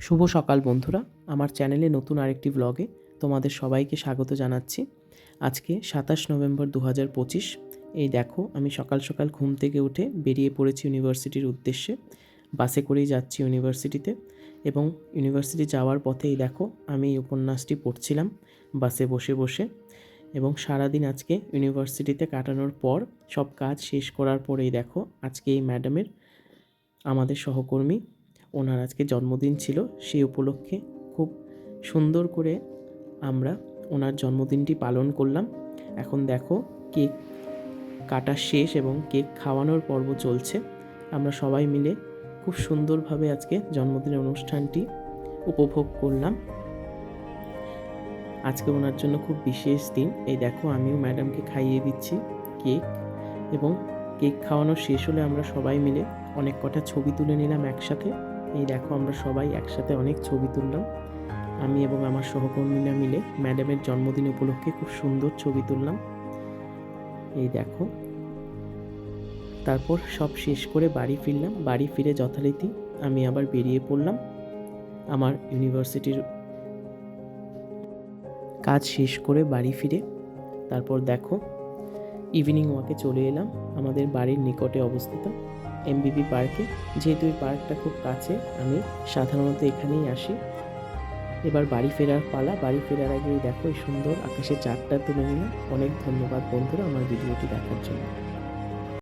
শুভ সকাল বন্ধুরা, আমার চ্যানেলে নতুন আরেকটি ব্লগে তোমাদের সবাইকে স্বাগত জানাচ্ছি। আজকে ২৭ নভেম্বর ২০২৫। এই দেখো, আমি সকাল সকাল ঘুম থেকে উঠে বেরিয়ে পড়েছি ইউনিভার্সিটির উদ্দেশ্যে। বাসে করেই যাচ্ছি ইউনিভার্সিটিতে, এবং ইউনিভার্সিটি যাওয়ার পথেই দেখো আমি এই উপন্যাসটি পড়ছিলাম বাসে বসে বসে। এবং সারাদিন আজকে ইউনিভার্সিটিতে কাটানোর পর সব কাজ শেষ করার পরেই দেখো আজকে এই ম্যাডামের, আমাদের সহকর্মী, ওনার আজকে জন্মদিন ছিল। সেই উপলক্ষে খুব সুন্দর করে আমরা ওনার জন্মদিনটি পালন করলাম। এখন দেখো কেক কাটা শেষ এবং কেক খাওয়ানোর পর্ব চলছে। আমরা সবাই মিলে খুব সুন্দরভাবে আজকে জন্মদিনের অনুষ্ঠানটি উপভোগ করলাম। আজকে ওনার জন্য খুব বিশেষ দিন। এই দেখো আমিও ম্যাডামকে খাইয়ে দিচ্ছি কেক, এবং কেক খাওয়ানো শেষ হলে আমরা সবাই মিলে অনেক কটা ছবি তুলে নিলাম একসাথে। এই দেখো আমরা সবাই একসাথে অনেক ছবি তুললাম। আমি এবং আমার সহকর্মীরা মিলে ম্যাডামের জন্মদিন উপলক্ষে খুব সুন্দর ছবি তুললাম। এই দেখো, তারপর সব শেষ করে বাড়ি ফিরলাম। বাড়ি ফিরে যথারীতি আমি আবার বেরিয়ে পড়লাম আমার ইউনিভার্সিটির কাজ শেষ করে বাড়ি ফিরে। তারপর দেখো ইভিনিং ওয়াকে চলে এলাম আমাদের বাড়ির নিকটে অবস্থিত এমবিবি পার্কে। যেহেতু এই পার্কটা খুব কাছে, আমি সাধারণত এখানেই আসি। এবার বাড়ি ফেরার পালা। বাড়ি ফেরার আগেই দেখো এই সুন্দর আকাশে চাঁদটা তুলে নিলাম। অনেক ধন্যবাদ বন্ধুরা আমার ভিডিওটি দেখার জন্য।